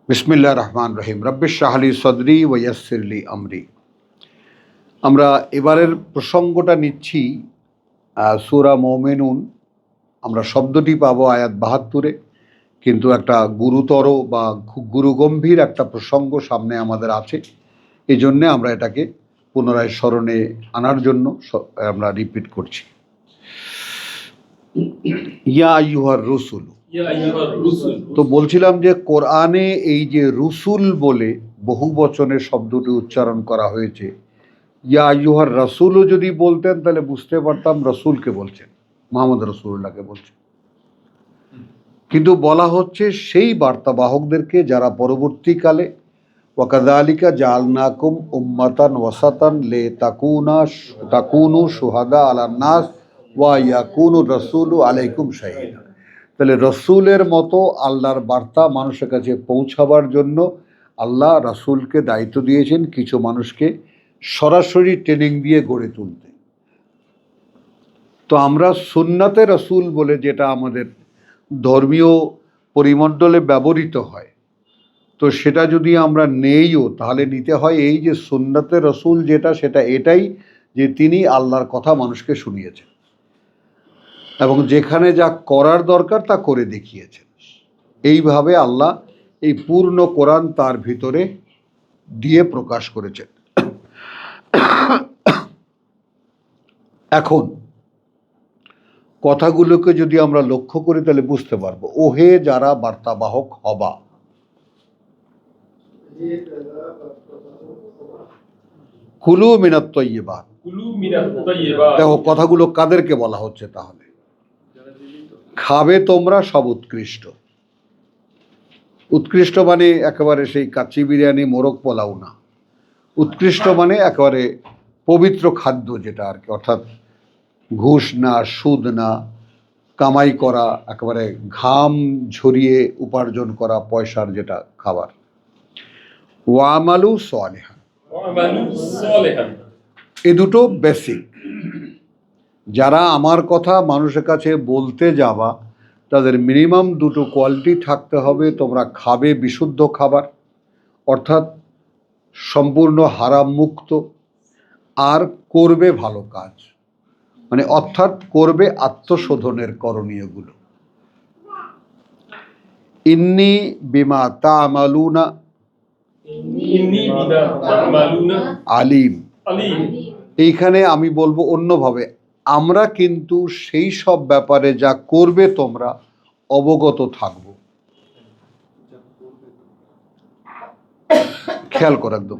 বিসমিল্লাহির রহমানির রহিম। রব্বিশ ইশরাহ লি সাদরি ওয়া ইয়াসসির লি আমরি। আমরা এবারের প্রসঙ্গটা নিচ্ছি সূরা মুমিনুন। আমরা শব্দটি পাবো আয়াত ৭২-এ, কিন্তু একটা গুরুতর বা গুরুগম্ভীর একটা প্রসঙ্গ সামনে আমাদের আছে। এই জন্যে আমরা এটাকে পুনরায় স্মরণে আনার জন্য আমরা রিপিট করছি। ইয়া আইয়ুহার রুসুল। তো বলছিলাম যে কোরআনে এই যে রুসুল বলে বহু বচনের শব্দটি উচ্চারণ করা হয়েছে। ইয়া আইয়ুহার রাসূলও যদি বলতেন তাহলে বুঝতে পারতাম রসুলকে বলছেন, মুহাম্মদ রাসূলুল্লাহকে বলছেন। কিন্তু বলা হচ্ছে সেই বার্তাবাহকদেরকে যারা পরবর্তীকালে ওয়াকাযালিকা জাআলনাকুম উম্মাতান ওয়াসাতান তাকুনু শুহাদা আলান নাস ওয়া ইয়াকুনু রাসূলু আলাইকুম শাহীদা। তাহলে রসুলের মতো আল্লাহর বার্তা মানুষের কাছে পৌঁছাবার জন্য আল্লাহ রাসূলকে দায়িত্ব দিয়েছেন কিছু মানুষকে সরাসরি ট্রেনিং দিয়ে গড়ে তুলতে। তো আমরা সুন্নাতে রসুল বলে যেটা আমাদের ধর্মীয় পরিমণ্ডলে ব্যবহৃত হয়, তো সেটা যদি আমরা নেইও তাহলে নিতে হয় এই যে সুন্নাতে রসুল যেটা, সেটা এটাই যে তিনি আল্লাহর কথা মানুষকে শুনিয়েছেন এবং যেখানে যা করার দরকার তা করে দেখিয়েছেন। এইভাবে আল্লাহ এই পূর্ণ কোরআন তার ভিতরে দিয়ে প্রকাশ করেছেন। এখন কথাগুলোকে যদি আমরা লক্ষ্য করি তাহলে বুঝতে পারবো, ওহে যারা বার্তাবাহক হবা, কুলু মিনাত তাইয়্যিবাত। দেখো কথাগুলো কাদেরকে বলা হচ্ছে তাহলে? খাবে তোমরা সব উৎকৃষ্ট। উৎকৃষ্ট মানে একেবারে সেই কাচ্চি বিরিয়ানি মোরগ পোলাও না, উৎকৃষ্ট মানে একেবারে পবিত্র খাদ্য যেটা আর কি, অর্থাৎ ঘুষ না, সুদ না, কামাই করা, একেবারে ঘাম ঝরিয়ে উপার্জন করা পয়সার যেটা খাবার। ওয়ামালু সালিহান, এ দুটো বেসিক। যারা আমার কথা মানুষের কাছে বলতে যাবা তাদের মিনিমাম দুটো কোয়ালিটি থাকতে হবে। তোমরা খাবে বিশুদ্ধ খাবার, অর্থাৎ সম্পূর্ণ হারাম মুক্ত, আর করবে ভালো কাজ, মানে অর্থাৎ করবে আত্মশোধনের করণীয়গুলো। ইন্নী বিমা তা'মালুনা আলিম। এইখানে আমি বলবো অন্যভাবে, আমরা কিন্তু সেই সব ব্যাপারে যা করবে তোমরা অবগত থাকবো। খেয়াল করে একদম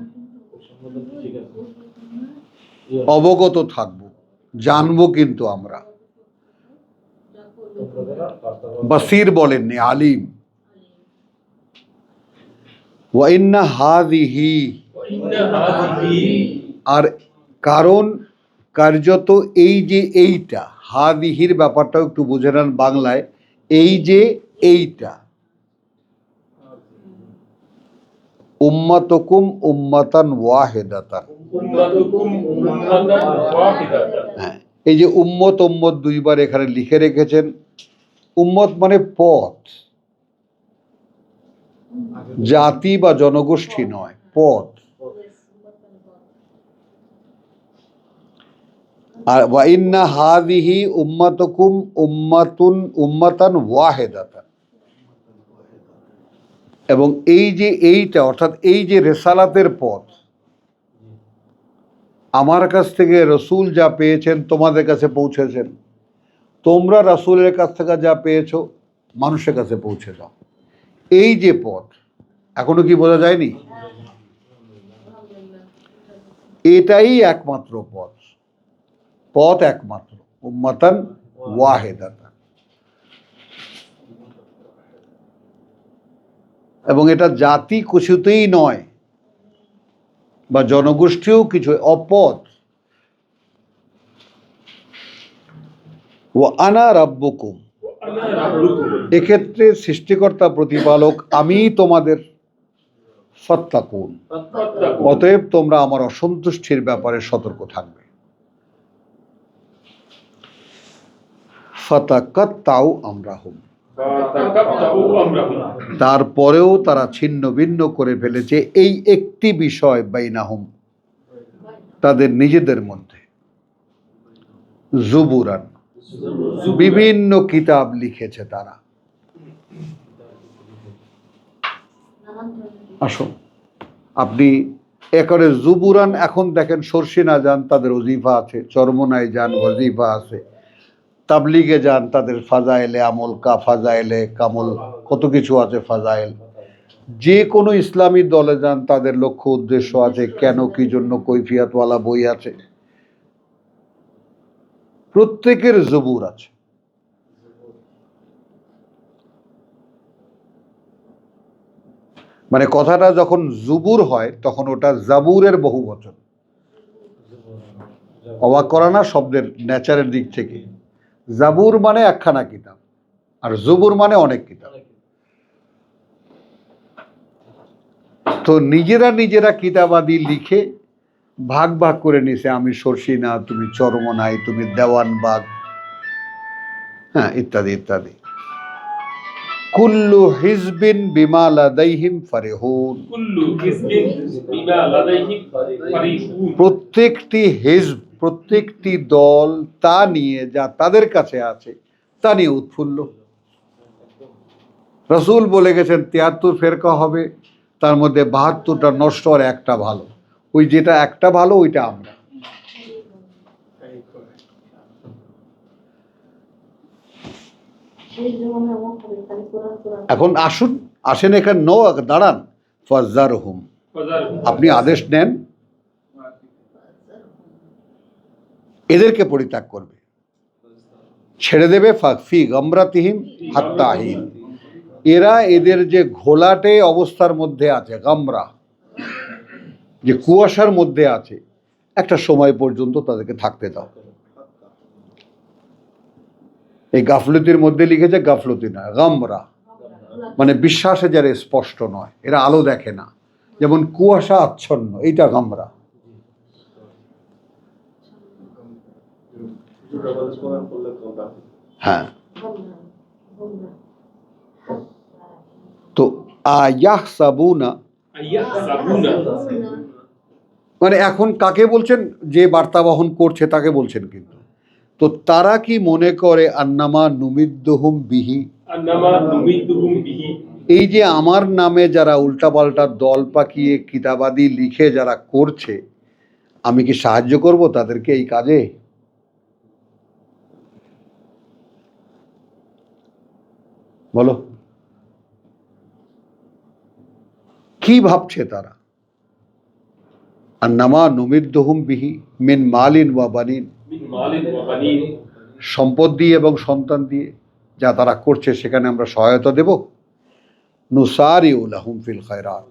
অবগত থাকবো, জানবো, কিন্তু আমরা বাসির বলেননি, আলিম। ওয়া ইন্না হাযিহি, আর কারণ কার্যত এই যে এইটা, হাযিহির ব্যাপারটাও একটু বুঝে নেন বাংলায়। এই যে এইটা, উম্মাতুকুম উম্মাতান ওয়াহিদাতান। হ্যাঁ, এই যে উম্মত উম্মত দুইবার এখানে লিখে রেখেছেন। উম্মত মানে পথ, জাতি বা জনগোষ্ঠী নয়, পথ। আর ওয়া ইন্না হাযিহি উম্মাতুকুম উম্মাতান ওয়াহিদাতান, এবং এই যে এইটা অর্থাৎ এই যে রেসালাতের পথ, আমার কাছ থেকে রসুল যা পেয়েছেন তোমাদের কাছে পৌঁছেছেন, তোমরা রাসূলের কাছ থেকে যা পেয়েছো মানুষের কাছে পৌঁছে দাও। এই যে পথ, এখনো কি বোঝা যায়নি? এটাই একমাত্র পথ, পথ একমাত্র, উম্মাতান ওয়াহিদাতান। এবং এটা জাতি কিছুতেই নয় বা জনগোষ্ঠীও কিছু, অপথ। ওয়া আনা রাব্বুকুম, এক্ষেত্রে সৃষ্টিকর্তা প্রতিপালক আমি তোমাদের, ফাত্তাকুন, অতএব তোমরা আমার অসন্তুষ্টির ব্যাপারে সতর্ক থাকবে। ফাতাকাত্তাউ আমরাহুম, তারপরেও তারা ছিন্ন ভিন্ন করে ফেলেছে এই একটি বিষয় বাইনাহুম, তাদের নিজেদের মধ্যে। জুবুরান, বিভিন্ন কিতাব লিখেছে তারা। আসুন আপনি একরে জুবুরান, এখন দেখেন সরসিনা যান তাদের ওজিফা আছে, চরমনায় যান ওজিফা আছে, তাবলিগে যান তাদের ফাজাইলে আমল কা ফাজাইলে কামল কত কিছু আছে ফাজাইল। যে কোনো ইসলামী দলে যান তাদের লক্ষ্য উদ্দেশ্য আছে, কেন কি জন্য কৈফিয়াতওয়ালা বই আছে, প্রত্যেকের জবুর আছে। মানে কথাটা যখন জুবুর হয় তখন ওটা জাবুরের বহু বচন। অবাক করা না শব্দের নেচারের দিক থেকে। জাবুর মানে একখানা কিতাব, আর জুবুর মানে অনেক কিতাব। তো নিজেরা নিজেরা কিতাবাদি লিখে ভাগ ভাগ করে নিছে, আমি সরসিনা, তুমি চরমনাই, তুমি দেওয়ানবাগ, হ্যাঁ, ইত্যাদি ইত্যাদি। কুল্লু হিজবিন বিমা লাদাইহিম ফারিহুন, প্রত্যেকটি হিজব, প্রত্যেকটি দল তা নিয়ে যা তাদের কাছে আছে তা নিয়ে উৎফুল্ল। রসুল বলে গেছেন ৭৩ ফেরকা হবে, তার মধ্যে ৭২টা নষ্ট আর একটা ভালো। ওই যেটা একটা ভালো ওইটা আমরা। এখন আসেন এখানে দাঁড়ান। ফাজারহুম, আপনি আদেশ নেন এদেরকে পরিত্যাগ করবে, ছেড়ে দেবে। ফাকফি গামরাতিহিম হাত্তাহিন, এরা এদের যে ঘোলাটে অবস্থার মধ্যে আছে, গামরা যে কুয়াশার মধ্যে আছে, একটা সময় পর্যন্ত তাদেরকে থাকতে দাও। এই গাফলতির মধ্যে লিখেছে গাফলতি না, গামরা মানে বিশ্বাসে যারা স্পষ্ট নয়, এরা আলো দেখে না, যেমন কুয়াশা আচ্ছন্ন, এইটা গামরা। হ্যাঁ, তো আয়াহসাবুনা মানে এখন কাকে বলছেন? যে বার্তা বহন করছে তাকে বলছেন। কিন্তু তো তারা কি মনে করে আন্নামা নুমিদ্দুহুম বিহি, এই যে আমার নামে যারা উল্টাপাল্টা দল পাকিয়ে কিতাবাদি লিখে যারা করছে, আমি কি সাহায্য করব তাদেরকে এই কাজে? বলো কি ভাবছে তারা? আন্নামা নুমিদ্দুহুম বিহি মিন মালিন ওয়া বানিন, সম্পদ দিয়ে এবং সন্তান দিয়ে যা তারা করছে সেখানে আমরা সহায়তা দেব। নুসারিউ লাহুম ফিল খায়রাত,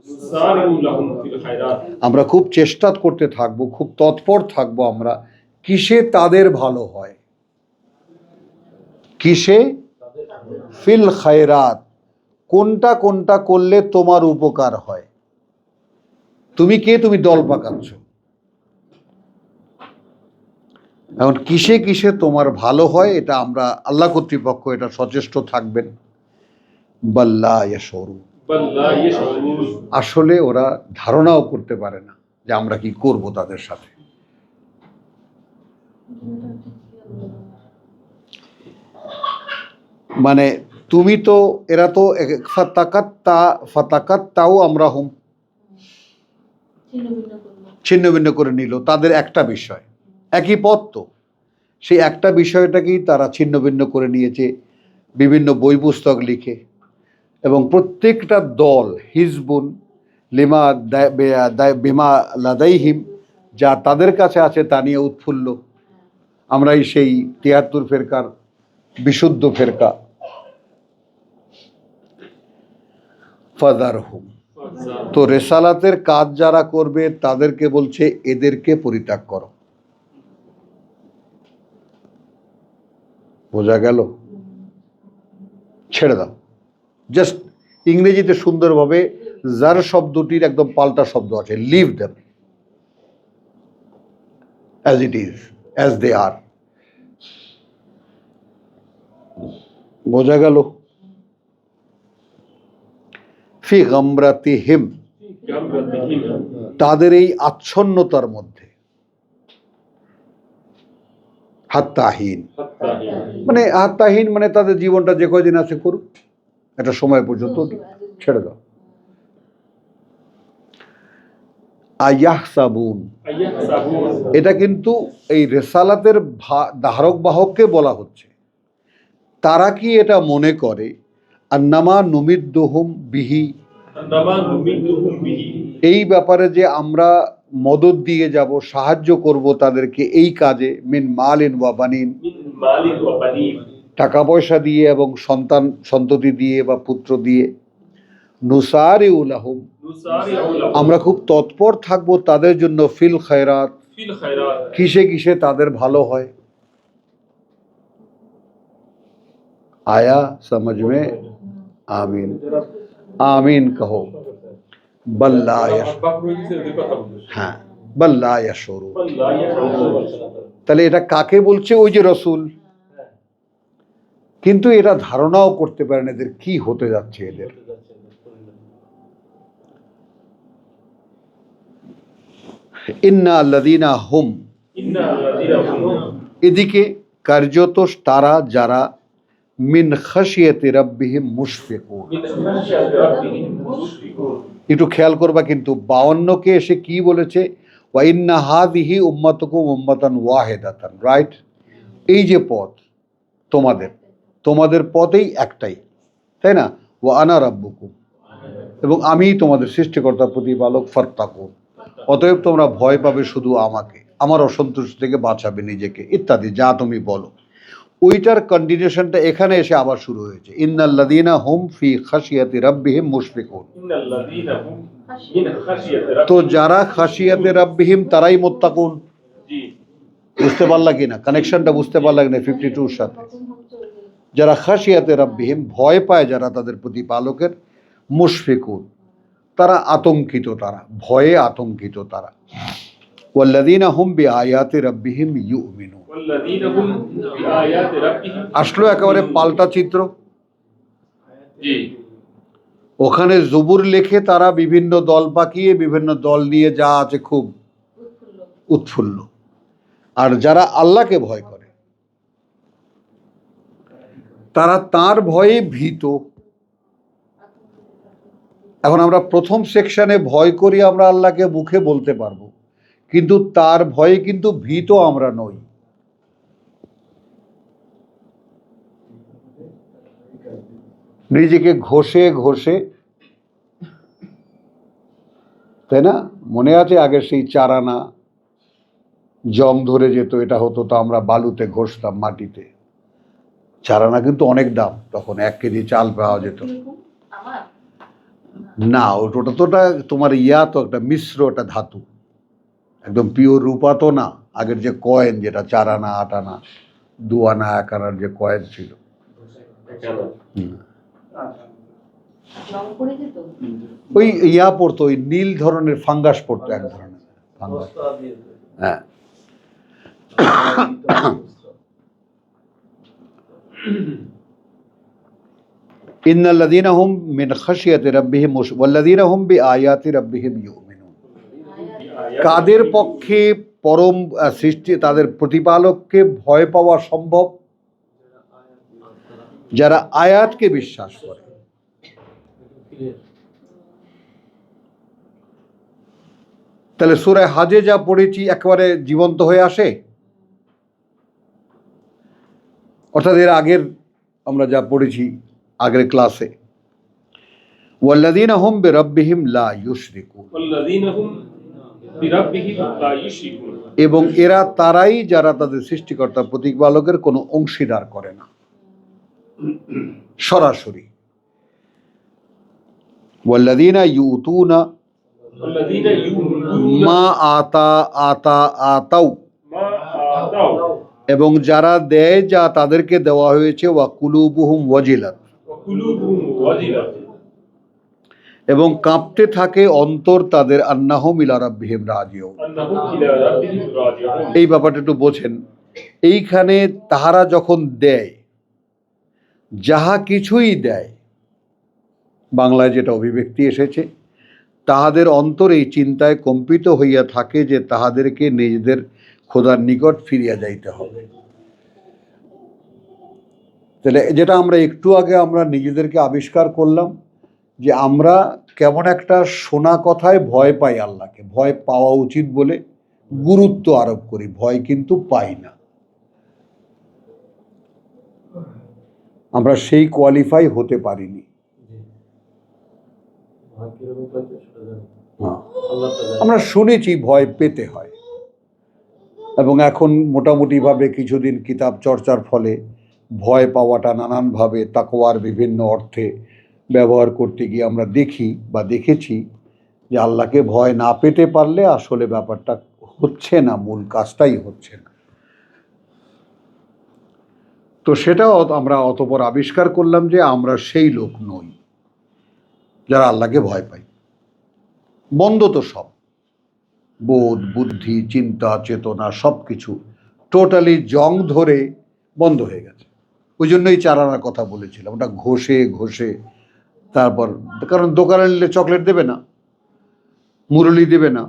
আমরা খুব চেষ্টা করতে থাকবো, খুব তৎপর থাকবো আমরা কিসে তাদের ভালো হয়, কিসে? ফিল খায়রাত, কোনটা কোনটা করলে তোমার উপকার হয়। তুমি কে? তুমি দল পাকাচ্ছ, এখন কিসে কিসে তোমার ভালো হয় এটা আমরা, আল্লাহ কর্তৃপক্ষ এটা সচেষ্ট থাকবেন। বাল্লা ইয়াশউরুন, আসলে ওরা ধারণাও করতে পারে না যে আমরা কি করব তাদের সাথে। মানে তুমি তো, এরা তো ফাতাকাত্তাও আমরা হুম, ছিন্ন ভিন্ন করে নিল তাদের একটা বিষয়, একই পথ তো, সেই একটা বিষয়টাকেই তারা ছিন্ন ভিন্ন করে নিয়েছে বিভিন্ন বই পুস্তক লিখে। এবং প্রত্যেকটা দল হিজবুন লিমা বিমা লাদাইহিম, যা তাদের কাছে আছে তা নিয়ে উৎফুল্ল। আমরাই সেই ৭৩ ফেরকার বিশুদ্ধ ফেরকা। ফাদারহুম, তো রেসালাতের কাজ যারা করবে তাদেরকে বলছে এদেরকে পরিত্যাগ করো। বোঝা গেল? ছেড়ে দাও। জাস্ট ইংরেজিতে সুন্দরভাবে যার শব্দটির একদম পাল্টা শব্দ আছে, leave them as it is, as they are. বোঝা গেল? ফি গামরাতিহিম, তাদের এই আচ্ছন্নতার মধ্যে, হাত্তাহীন মানে হাত্তাহীন মানে তাদের জীবনটা যে কয়দিন আছে করুক, একটা সময় পর্যন্ত ছেড়ে দাও। আয়াহসাবুন, এটা কিন্তু এই রেসালাতের ধারক বাহককে বলা হচ্ছে। তারা কি এটা মনে করে আন্নামা নুমিদ্দুহুম বিহি, এই ব্যাপারে যে আমরা মদত দিয়ে যাব, সাহায্য করব তাদেরকে এই কাজে, মিন মালিন ওয়া বানিন, টাকা পয়সা দিয়ে এবং সন্ততি দিয়ে বা পুত্র দিয়ে, নুসারিউ লাহুম, আমরা খুব তৎপর থাকব তাদের জন্য, ফিল খায়রাত, কিসে কিসে তাদের ভালো হয়। आया समझ में? आमीन आमीन कहो। बल्ला হ্যাঁ বল্লা ইয়াশুরু, তাহলে এটা কাকে বলছে? ওই যে রসুল। কিন্তু এরা ধারণাও করতে পারেন এদের কি হতে যাচ্ছে। এদের ইন্না আল্লাযীনা হুম, এদিকে কার্যত তারা যারা মিন খাশিয়াতি রাব্বিহিম মুশফিকুন। একটু খেয়াল করবা কিন্তু 52কে এসে কি বলেছে? ওয়া ইন্না হাযিহি উম্মাতুকুম উম্মাতান ওয়াহিদাতান, রাইট? এই যে পথ তোমাদের পথেই একটাই, তাই না? ওয়া আনা রাব্বুকুম, এবং আমিই তোমাদের সৃষ্টিকর্তা প্রতিপালক, ফাত্তাকুন, অতএব তোমরা ভয় পাবে শুধু আমাকে, আমার অসন্তুষ্ট থেকে বাঁচাবে নিজেকে, ইত্যাদি যা তুমি বলো। ওইটার কন্টিনিউশনটা এখানে এসে আবার শুরু হয়েছে, ইন্নাল্লাযীনা হুম ফি খাশিয়াতি রাব্বিহিম মুশফিকুন। তো যারা খাশিয়াতে রাব্বিহিম তারাই মুত্তাকুন। বুঝতে পারলা কিনা কানেকশনটা? বুঝতে পারলা কিনা 52 এর সাথে? যারা খাশিয়াতে রাব্বিহিম, ভয় পায় যারা তাদের প্রতিপালকের, মুশফিকুন, তারা আতঙ্কিত, তারা ভয়ে আতঙ্কিত তারা। ওয়াল্লাযীনা হুম বিআয়াতি রাব্বিহিম ইউমিনুন, আসলো একেবারে পাল্টা চিত্র। ওখানে জবুর লেখে তারা বিভিন্ন দল পাকিয়ে বিভিন্ন দল নিয়ে যা আছে খুব উৎফুল্ল, আর যারা আল্লাহকে ভয় করে তারা তার ভয়ে ভীত। এখন আমরা প্রথম সেকশনে ভয় করি, আমরা আল্লাহকে মুখে বলতে পারবো, কিন্তু তার ভয়ে কিন্তু ভীত আমরা নই। নিজেকে ঘষে ঘষে, তাই না? মনে আছে আগে সেই 4 আনা জং ধরে যেত, এটা হতো তো আমরা বালুতে ঘষতাম, মাটিতে। 4 আনা কিন্তু অনেক দাম তখন, 1 কেজি চাল পাওয়া যেত না। ওটা তো তোমার তো একটা মিশ্র, একটা ধাতু, একদম পিওর রূপা তো না। আগের যে কয়েন, যেটা 4 আনা 8 আনা 2 আনা 1 আনার যে কয়েন ছিল, ওই পড়তো, ওই নীল ধরনের ফাঙ্গাস পড়তো, এক ধরনের ফাঙ্গাস। হ্যাঁ, ইন্নাল্লাযীনা হুম মিন খাশিয়াতি রাব্বিহিম ওয়াল্লাযীনা হুম বিআয়াতি রাব্বিহিম ইউমিনুন। কাদের পক্ষে পরম সৃষ্টি, তাদের প্রতিপালককে ভয় পাওয়া সম্ভব? যারা আয়াতকে বিশ্বাস করে। তাহলে সূরা হাজে যা পড়েছি একেবারে জীবন্ত হয়ে আসে, অর্থাৎ এর আগের আমরা যা পড়েছি আগের ক্লাসে, ওয়াল্লাযীনা হুম বিরাব্বিহিম লা ইউশরিকুন, এবং এরা তারাই যারা তাদের সৃষ্টিকর্তা প্রতিপালকের কোনো অংশীদার করে না সরাসরি। ওয়াল্লাযীনা ইউতুনা মা আতাউ, এবং যারা দেয় যা তাদেরকে দেওয়া হয়েছে, ওয়া কুলুবুহুম ওয়াজিলাত, এবং কাঁপতে থাকে অন্তর তাদের, আন্নাহুম ইলা রাব্বিহিম রাজিউন। এই ব্যাপারটা একটু বোঝেন। এইখানে তাহারা যখন দেয়, যাহা কিছুই দেয়, বাংলায় যেটা অভিব্যক্তি এসেছে, তাহাদের অন্তরে এই চিন্তায় কম্পিত হইয়া থাকে যে তাহাদেরকে নিজেদের খোদার নিকট ফিরিয়া যাইতে হবে। তাহলে যেটা আমরা একটু আগে আমরা নিজেদেরকে আবিষ্কার করলাম যে আমরা কেমন একটা শোনা কথায় ভয় পাই, আল্লাহকে ভয় পাওয়া উচিত বলে গুরুত্ব আরোপ করি, ভয় কিন্তু পাই না। আমরা সেই কোয়ালিফাই হতে পারিনি। আমরা শুনেছি ভয় পেতে হয়, এবং এখন মোটামুটিভাবে কিছুদিন কিতাব চর্চার ফলে ভয় পাওয়াটা নানানভাবে তাকওয়ার বিভিন্ন অর্থে ব্যবহার করতে গিয়ে আমরা দেখি বা দেখেছি যে আল্লাহকে ভয় না পেতে পারলে আসলে ব্যাপারটা হচ্ছে না, মূল কাজটাই হচ্ছে না। তো সেটাও আমরা অতপর আবিষ্কার করলাম যে আমরা সেই লোক নই যারা আল্লাহকে ভয় পাই। বন্ধ তো সব, বোধ, বুদ্ধি, চিন্তা, চেতনা সব কিছু টোটালি জং ধরে বন্ধ হয়ে গেছে। ওই জন্যই চারানার কথা বলেছিলাম, ওটা ঘষে ঘষে তারপর, কারণ দোকানে নিলে চকলেট দেবে না, মুরলি দেবে না,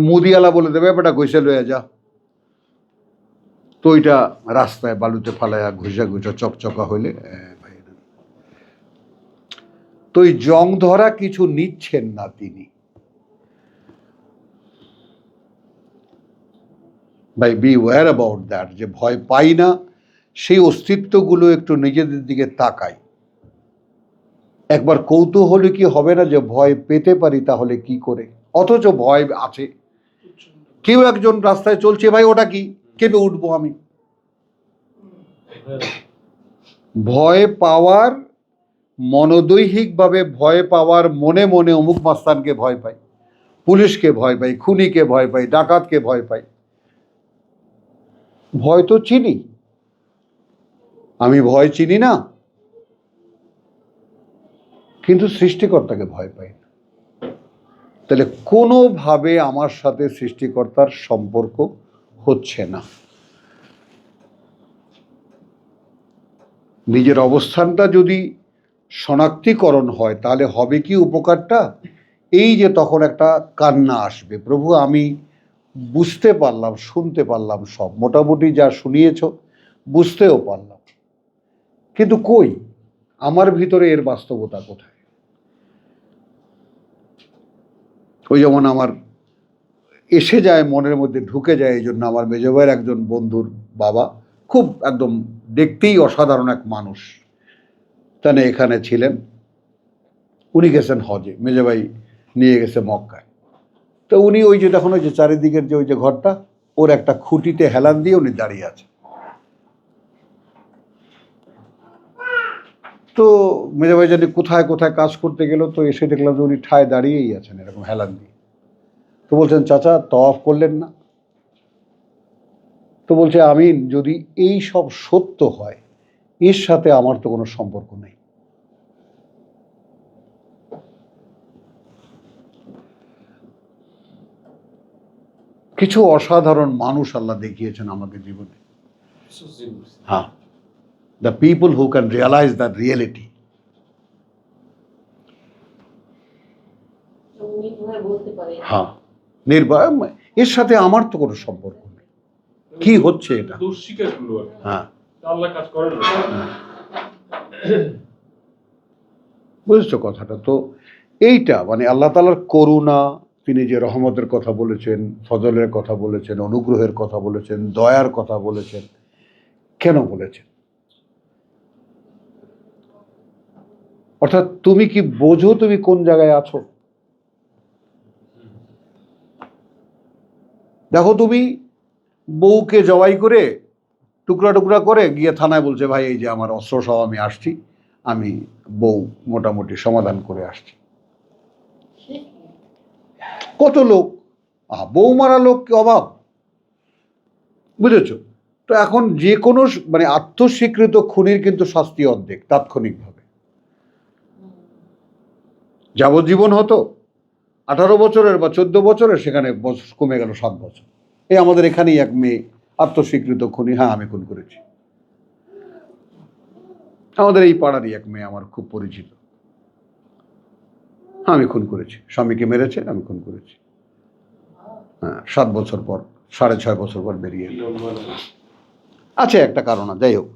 মুদিয়ালা বলে দেবে বেটা ঘষে লয়ে যা, তো ওইটা রাস্তায় বালুতে ফালাইয়া ঘষা ঘষা চকচকা হইলে ভাই, তো ওই জং ধরা কিছু নিচ্ছেন না তিনি। ভাই বি ওয়্যার অ্যাবাউট দ্যাট, যে ভয় পাই না সেই অস্তিত্বগুলো একটু নিজেদের দিকে তাকাই। একবার কৌতূহলী কি হবে না যে ভয় পেতে পারি তাহলে কি করে, অথচ ভয় আছে। কেউ একজন রাস্তায় চলছে, ভাই ওটা কি, কেঁপে উঠবো আমি। ভয় পাওয়ার মনোদৈহিকভাবে ভয় পাওয়ার মনে মনে অমুক মাস্তানকে ভয় পাই, পুলিশকে ভয় পাই, খুনিকে ভয় পাই, ডাকাতকে ভয় পাই। ভয় তো চিনি, আমি ভয় চিনি না, কিন্তু সৃষ্টিকর্তাকে ভয় পাই না। তাহলে কোনোভাবে আমার সাথে সৃষ্টিকর্তার সম্পর্ক হচ্ছে না। নিজের অবস্থানটা যদি শনাক্তিকরণ হয় তাহলে হবে কি উপকারটা, এই যে তখন একটা কান্না আসবে, প্রভু আমি বুঝতে পারলাম, শুনতে পারলাম, সব মোটামুটি যা শুনিয়েছ বুঝতেও পারলাম, কিন্তু কই আমার ভিতরে এর বাস্তবতা কোথায়? ওই যেমন আমার এসে যায়, মনের মধ্যে ঢুকে যায়। এই জন্য আমার মেজ ভাইয়ের একজন বন্ধুর বাবা খুব একদম দেখতেই অসাধারণ এক মানুষ, তাহলে এখানে ছিলেন, উনি গেছেন হজে, মেজ ভাই নিয়ে গেছে মক্কায়। তো উনি ওই যে দেখুন ওই যে চারিদিকের যে ওই যে ঘরটা, ওর একটা খুঁটিতে হেলান দিয়ে উনি দাঁড়িয়ে আছে। তো মেজা ভাই জানি কোথায় কোথায় কাজ করতে গেল, তো এসে দেখলাম যে উনি ঠায় দাঁড়িয়েই আছেন এরকম হেলান দিয়ে। তো বলছেন চাচা তওয়াফ করলেন না? তো বলছে আমিন, যদি এই সব সত্য হয় এর সাথে আমার তো কোনো সম্পর্ক নেই। কিছু অসাধারণ মানুষ আল্লাহ দেখিয়েছেন আমাকে জীবনে। হ্যাঁ, the people who can realize that reality. হ্যাঁ, নির্ভয়, এর সাথে আমার তো কোনো সম্পর্ক নেই। কি হচ্ছে এটা? হ্যাঁ, বুঝছো কথাটা? তো এইটা মানে আল্লাহ তাআলার করুণা, তিনি যে রহমতের কথা বলেছেন, ফজলের কথা বলেছেন, অনুগ্রহের কথা বলেছেন, দয়ার কথা বলেছেন, কেন বলেছেন? অর্থাৎ তুমি কি বোঝো তুমি কোন জায়গায় আছো? দেখো তুমি বউকে জবাই করে টুকরা টুকরা করে গিয়ে থানায় বলছে ভাই এই যে আমার অস্ত্র সহ আমি আসছি, আমি বউ মোটামুটি সমাধান করে আসছি। কত লোক, বউ মারা লোক কি অভাব? বুঝেছ? তো এখন যে কোনো মানে আত্মস্বীকৃত খুনির কিন্তু শাস্তি অর্ধেক তাৎক্ষণিকভাবে। যাবজ্জীবন হতো 18 বছরের বা 14 বছরের, সেখানে কমে গেল 7 বছর। এই আমাদের এখানেই এক মেয়ে আত্মস্বীকৃত খুনি, হ্যাঁ আমি খুন করেছি। আমাদের এই পাড়ারই এক মেয়ে আমার খুব পরিচিত, আমি খুন করেছি, স্বামীকে মেরেছে, আমি খুন করেছি। হ্যাঁ, 7 বছর পর, 6.5 বছর পর বেরিয়ে এলো। আছে একটা কারণ, যাই হোক।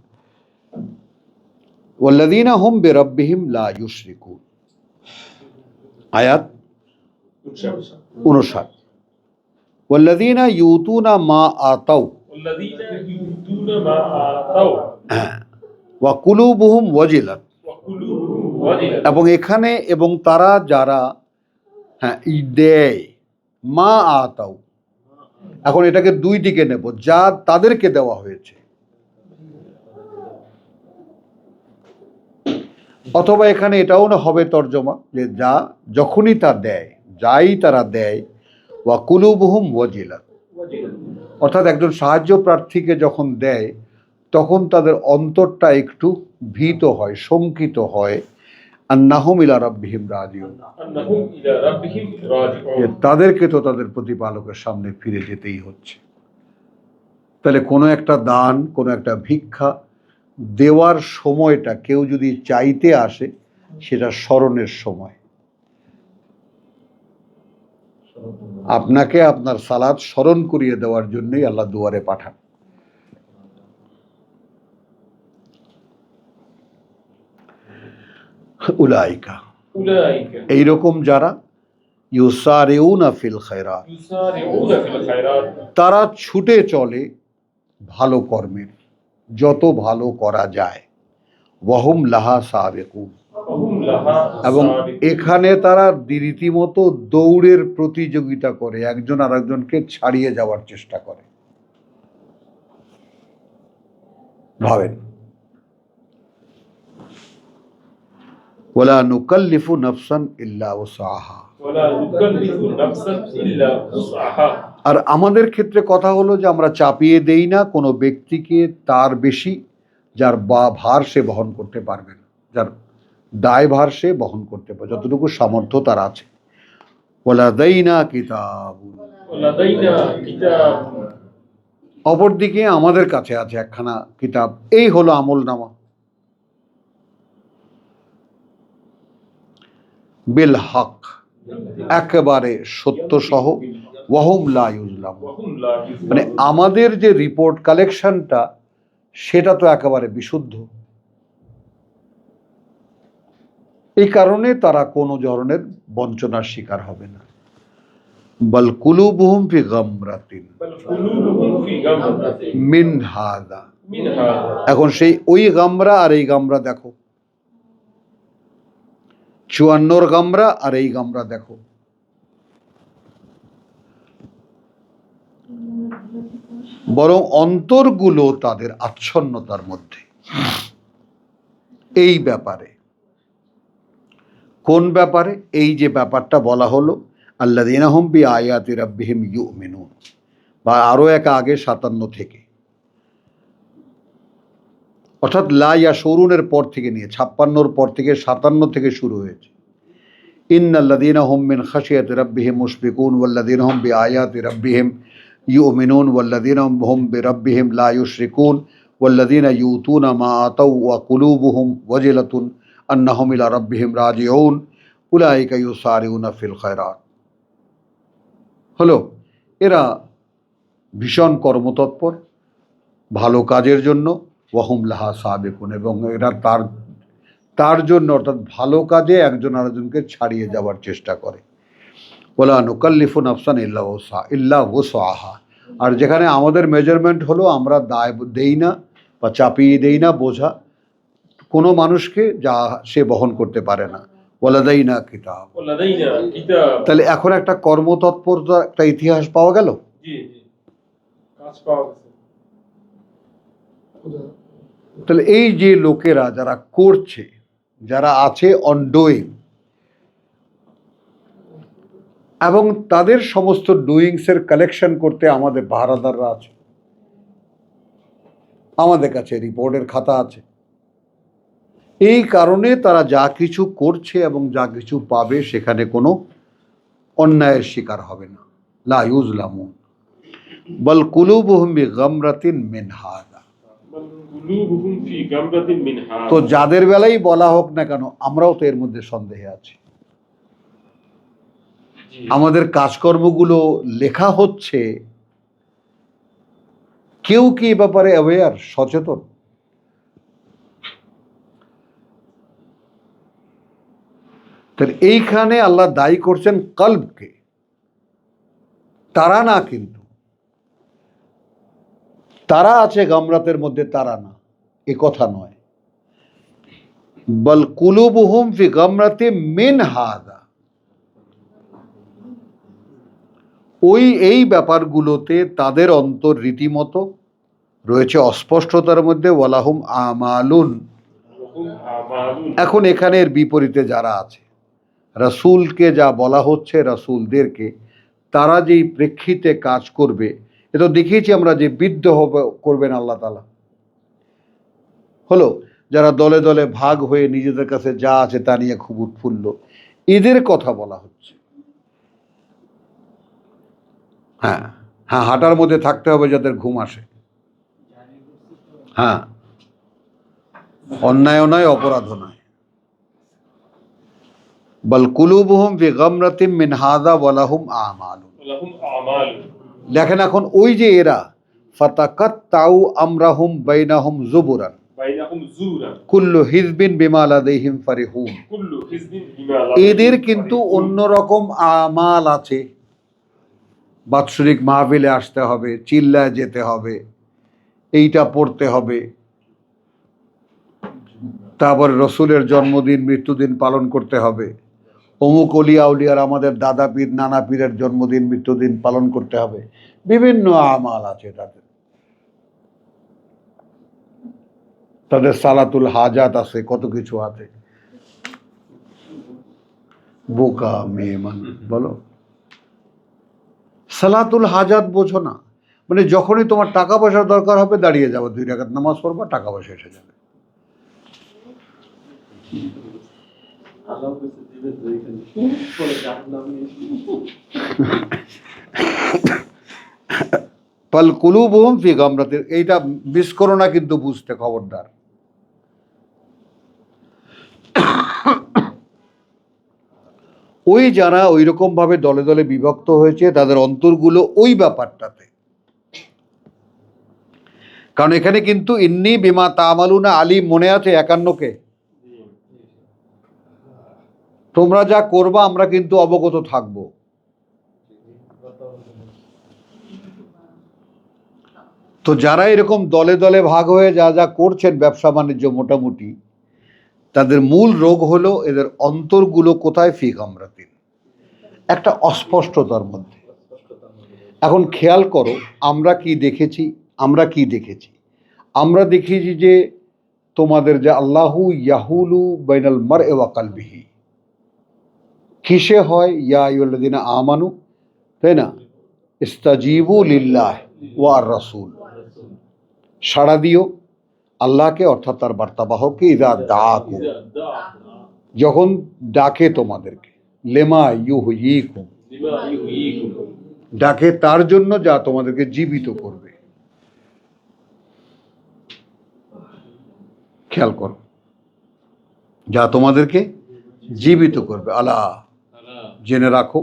ওয়াল্লাযীনা হুম বিরাব্বিহিম লা ইউশরিকুন, আয়াত 59। ওয়াল্লাযীনা ইউতুনা মা আতাউ ওয়া কুলুবুহুম ওয়াজিলাত, এবং এখানে এবং তারা যারা দেয়, মা আতাউ, এখন এটাকে দুই দিকে নেব, যা তাদেরকে দেওয়া হয়েছে, অথবা এখানে এটাও না হবে তর্জমা যে যা যখনই তা দেয়, যাই তারা দেয়, ওয়া কুলুবুহুম ওয়াজিলাত, অর্থাৎ একজন সাহায্য প্রার্থীকে যখন দেয় তখন তাদের অন্তরটা একটু ভীত হয়, শঙ্কিত হয়, আন্নাহুম ইলা রাব্বিহিম রাজিউন, তাদেরকে তো তাদের প্রতিপালকের সামনে ফিরে যেতেই হচ্ছে। তাহলে কোনো একটা দান, কোনো একটা ভিক্ষা দেওয়ার সময়টা কেউ যদি চাইতে আসে, সেটা স্মরণের সময়। আপনাকে আপনার সালাত স্মরণ করিয়ে দেওয়ার জন্যই আল্লাহ দুয়ারে পাঠান। উলাইকা, এইরকম যারা ইউসারিউনা ফিল খায়রাত, তারা ছুটে চলে ভালো কর্মের, যত ভালো করা যায়, ওয়াহুম লাহা সাবিকুন, এবং এখানে তারা রীতিমতো দৌড়ের প্রতিযোগিতা করে, একজন আরেকজনকে ছাড়িয়ে যাওয়ার চেষ্টা করে। ভাবেন, ওয়ালা নুকাল্লিফু নাফসান ইল্লা উসআহা, আর আমাদের ক্ষেত্রে কথা হলো যে আমরা চাপিয়ে দেই না কোনো ব্যক্তিকে তার বেশি, যার ভার সে বহন করতে পারবে না, যার দায়ভার সে বহন করতে পারে, যতটুকু সামর্থ্য তার আছে। ওয়ালাদাইনা কিতাবুন, অপরদিকে আমাদের কাছে আছে একখানা কিতাব, এই হলো আমলনামা, বিল হক, একেবারে সত্য সহ, ওয়াহুম লা ইউজলামুন, মানে আমাদের যে রিপোর্ট কালেকশনটা সেটা তো একেবারে বিশুদ্ধ। এই কারণে তারা কোনো ধরনের বঞ্চনার শিকার হবে না। বাল কুলুবুহুম ফি গামরাতিন মিন হাদা, এখন সেই ওই গামরা আর এই গামরা দেখো, 54 গামরা আর এই গামরা দেখো, বরং অন্তরগুলো তাদের আচ্ছন্নতার মধ্যে। এই ব্যাপারে, কোন ব্যাপারে? এই যে ব্যাপারটা বলা হলো, আল্লাযীনা হুম বিআয়াতি রাব্বিহিম ইউমিনুন, বা আরো এক আগে 57 থেকে, অর্থাৎ লা ইয়াশুরুনের পর থেকে নিয়ে 56-র পর থেকে 57 থেকে শুরু হয়েছে। ইন্নাল্লাযীনা হুম মিন খাশিয়াতি রাব্বিহিম মুশফিকুন ওয়াল্লাযীনা হুম বিআয়াতি রাব্বিহিম ইউমিনুন ওয়াল্লাযীনা হুম বিরাব্বিহিম লা ইউশরিকুন ওয়াল্লাযীনা ইউতুনা মা আতাউ ওয়া কুলুবুহুম ওয়াজিলাতুন আন্নাহুম ইলা রাব্বিহিম রাজিউন উলাইকা ইউসারিউনা ফিল খায়রাত। হলো, এরা ভীষণ কর্মতৎপর ভালো কাজের জন্য, ওয়াহুম লাহা সাবিকুন, এবং এরা তার জন্য, অর্থাৎ ভালো কাজে একজন আরেকজনকে ছাড়িয়ে যাওয়ার চেষ্টা করে। ওয়ালা নুকাল্লিফু নাফসান ইল্লা উসআহা, আর যেখানে আমাদের মেজারমেন্ট হলো আমরা দায় দেই না বা চাপিয়ে দেই না বোঝা কোনো মানুষকে যা সে বহন করতে পারে না। ওয়ালাদাইনা কিতাব, তাহলে এখন একটা কর্মতৎপরতা, একটা ইতিহাস পাওয়া গেল। তাহলে এই যে লোকেরা যারা করছে, যারা আছে অনডুইং, এবং তাদের সমস্ত ডুইংসের কালেকশন করতে আমাদের পাহারাদাররা আছে, আমাদের কাছে রিপোর্টের খাতা আছে। এই কারণে তারা যা কিছু করছে এবং যা কিছু পাবে সেখানে কোনো অন্যায়ের শিকার হবে না। লা ইউজলামুন বাল কুলুবুহুম বিগামরাতিন মিন হাদা, কুলুবুহুম ফি গামরাতিন মিন হাযা। তো যাদের বেলাই বলা হোক না কেন, আমরাও তো এর মধ্যে সন্দেহে আছি। জি। আমাদের কাজকর্মগুলো লেখা হচ্ছে, কেউ কি এ ব্যাপারে অ্যাওয়্যার, সচেতন? তাহলে এইখানে আল্লাহ দায়ী করছেন কলবকে, তারা না। কিন্তু তারা আছে গামরাতের মধ্যে, তারা না, এ কথা নয়। বল কুলুবুহুম ফি গামরাতিন মিন হাযা, এই ব্যাপারগুলোতে তাদের অন্তর রীতিমতো রয়েছে অস্পষ্টতার মধ্যে। ওয়ালাহুম আমালুন, ওহুম আমালুন। এখন এখানে এর বিপরীতে যারা আছে, রাসূলকে যা বলা হচ্ছে, রাসূলদেরকে তারা যেই প্রেক্ষিতে কাজ করবে, এ তো দেখিয়েছি আমরা যে বিদ্ধ করবেন আল্লাহ তাআলা। হলো যারা দলে দলে ভাগ হয়ে নিজেদের কাছে যা আছে তা নিয়ে খুব উৎফুল্ল, এদের কথা বলা হচ্ছে। হ্যাঁ হ্যাঁ, হাঁটার মধ্যে থাকতে হবে যাদের ঘুম আসে। হ্যাঁ, অন্যায়ও নয়, অপরাধও নয়। বল কুলুবুহুম ফি গামরাতিন মিন হাযা ওয়ালাহুম আমালুন। ওয়ালাহুম আমালুন। দেখেন এখন ওই যে এরা, ফাতাকাত্তাউ আমরাহুম বাইনাহুম জুবুরান বাইনাহুম জুরান। কুল্লু হিজবিন বিমা লাদাইহিম ফারিহুন। কুল্লু হিজবিন বিমা লাদাইহিম এদের কিন্তু ফারিহুন। অন্যরকম আমাল আছে। বাৎসরিক মাহফিলে আসতে হবে, চিল্লায় যেতে হবে, এইটা পড়তে হবে, তারপরে রসুলের জন্মদিন মৃত্যুদিন পালন করতে হবে, অমুক অলিয়া উলিয়ার, আমাদের দাদা পীর নানা পীরের জন্মদিন মৃত্যুদিন পালন করতে হবে। বিভিন্ন আমাল আছে তাদের, তাদের সালাতুল হাজাত আছে, কত কিছু আছে। বোকা মেয়ে মানুষ, বলো সালাতুল হাজাত বোঝো না? মানে যখনই তোমার টাকা পয়সার দরকার হবে, দাঁড়িয়ে যাবো, 2 রাকাত নামাজ পড়বা, টাকা পয়সা এসে যাবে। ফাল কুলুবুহুম ফি গামরাতিন, এইটা মিস করো না কিন্তু বুঝতে, খবরদার। ওই যারা ওই রকম ভাবে দলে দলে বিভক্ত হয়েছে, তাদের অন্তরগুলো ওই ব্যাপারটাতে। কারণ এখানে কিন্তু ইন্নী বিমা তামালুনা আলিম, মনে আছে 51-কে? তোমরা যা করবা আমরা কিন্তু অবগত থাকবো। তো যারা এরকম দলে দলে ভাগ হয়ে যা যা করছেন ব্যবসা বাণিজ্য, মোটামুটি তাদের মূল রোগ হলো এদের অন্তরগুলো কোথায়? ফি গামরাতিন, একটা অস্পষ্টতার মধ্যে। এখন খেয়াল করো, আমরা কি দেখেছি? আমরা দেখেছি যে তোমাদের যে আল্লাহু ইয়াহুলু বাইনাল মারই ওয়া কলবিহি, কিসে হয়? ইয়া আইয়ুহাল্লাযিনা আমানু, তাই না? ইস্তাজিবু লিল্লাহ ওয়া রাসূল, সাড়া দিও আল্লাহকে, অর্থাৎ তার বার্তাবাহককে, ইযা দাআকুম, যখন ডাকে তোমাদেরকে, লেমা ইউহয়িকুম, ডাকে তার জন্য যা তোমাদেরকে জীবিত করবে। খেয়াল করো, যা তোমাদেরকে জীবিত করবে। আলা, জেনে রাখো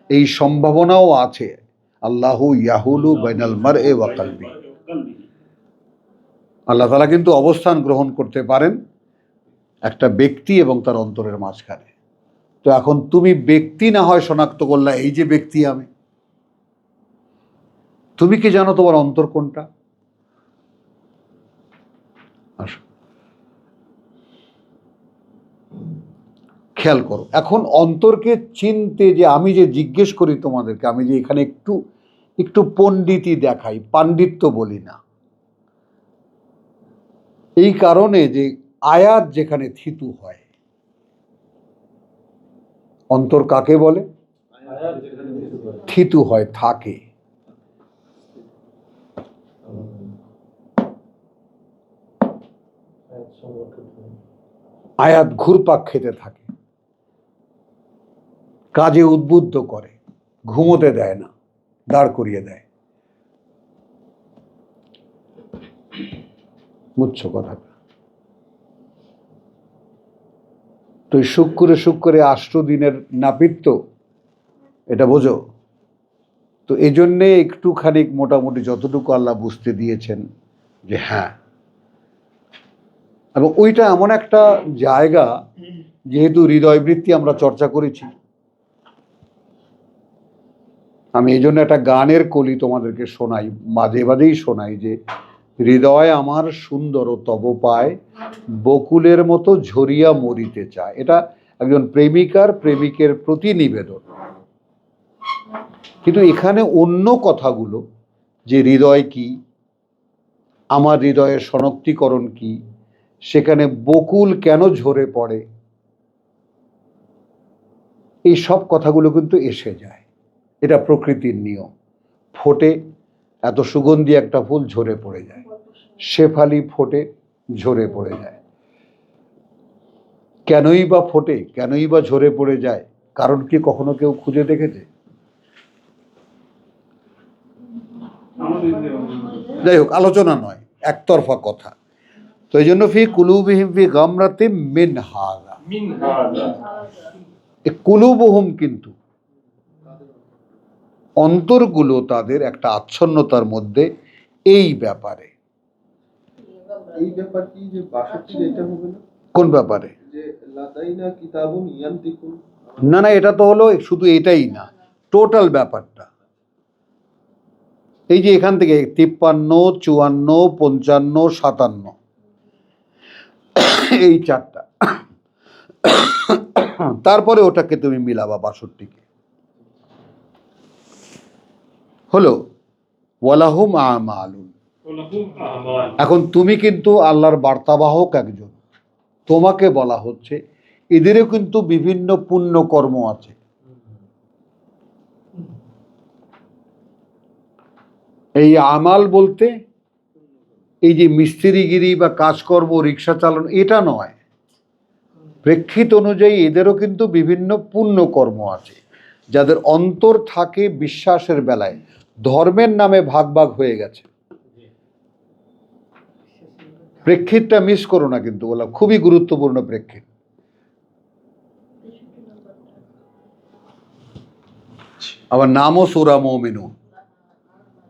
এই সম্ভাবনাও আছে, আল্লাহু ইয়াহুলু বাইনাল মারই ওয়া কলবি, আল্লাহ তাআলা কিন্তু অবস্থান গ্রহণ করতে পারেন একটা ব্যক্তি এবং তার অন্তরের মাঝখানে। তো এখন তুমি ব্যক্তি না হয় শনাক্ত করলা, এই যে ব্যক্তি আমি, তুমি কি জানো তোমার অন্তর কোনটা? আসো খেয়াল করো, এখন অন্তরকে চিনতে যে আমি যে জিজ্ঞেস করি তোমাদেরকে, আমি যে এখানে একটু একটু পণ্ডিতি দেখাই, পাণ্ডিত্য বলি না, এই কারণে যে আয়াত যেখানে থিতু হয়, অন্তর কাকে বলে? থিতু হয়, থাকে। আয়াত ঘুরপাক খেতে থাকে, কাজে উদ্বুদ্ধ করে, ঘুমোতে দেয় না, দাঁড় করিয়ে দেয়। বুঝছো কথা? তো শুক্রে 8 দিনের নাপিত, তো এটা বোঝো। তো এই জন্যে একটুখানি মোটামুটি যতটুকু আল্লাহ বুঝতে দিয়েছেন যে হ্যাঁ, এবং ওইটা এমন একটা জায়গা, যেহেতু হৃদয়বৃত্তি আমরা চর্চা করেছি, আমি এই জন্য একটা গানের কলি তোমাদেরকে শোনাই, মাঝে মাঝেই শোনাই, যে হৃদয় আমার সুন্দর তব পায়, বকুলের মতো ঝরিয়া মরিতে চায়। এটা একজন প্রেমিকার প্রেমিকের প্রতি নিবেদন। কিন্তু এখানে অন্য কথাগুলো, যে হৃদয় কি, আমার হৃদয়ের শনাক্তিকরণ কি, সেখানে বকুল কেন ঝরে পড়ে, এই সব কথাগুলো কিন্তু এসে যায়। এটা প্রকৃতির নিয়ম। ফোটে, এত সুগন্ধি একটা ফুল ঝরে পড়ে যায়, শেফালি ফোটে, ঝরে পড়ে যায়। কেনই বা ফোটে, কেনই বা ঝরে পড়ে যায়, কারণ কি কখনো কেউ খুঁজে দেখেছে? যাই হোক, আলোচনা নয়, একতরফা কথা। তো এই জন্য ফি কুলুবিহিম ফি গামরাতিম মিন হাযা, মিন হাযা, এই কুলুবুহুম কিন্তু অন্তরগুলো তাদের একটা আচ্ছন্নতার মধ্যে, এই ব্যাপারে। এই ব্যাপার কি যে 62 এটা হবে না? কোন ব্যাপারে? যে লাদাইনা কিতাবুন ইয়ান্তিকুন। না না, এটা তো হলো শুধু এটাই না, টোটাল ব্যাপারটা। এই যে এখান থেকে 53, 54, 55, 57, এই 4টা, তারপরে ওটাকে তুমি মিলাবা 62কে, হলো ওয়ালাহুম আমালুন। ওয়ালাহুম আমাল। এখন তুমি কিন্তু আল্লাহর বার্তাবাহক একজন, তোমাকে বলা হচ্ছে এদেরও কিন্তু বিভিন্ন পুণ্য কর্ম আছে। এই আমাল বলতে এই যে মিস্ত্রিগিরি বা কাজকর্ম, রিক্সা চালানো, এটা নয়। প্রেক্ষিত অনুযায়ী এদেরও কিন্তু বিভিন্ন পুণ্য কর্ম আছে, যাদের অন্তর থাকে বিশ্বাসের বেলায়। ধর্মের নামে ভাগ ভাগ হয়ে গেছে। প্রেক্ষিতটা মিস করো না কিন্তু, বললাম খুবই গুরুত্বপূর্ণ প্রেক্ষিত। আবার নামও সূরা মুমিনুন,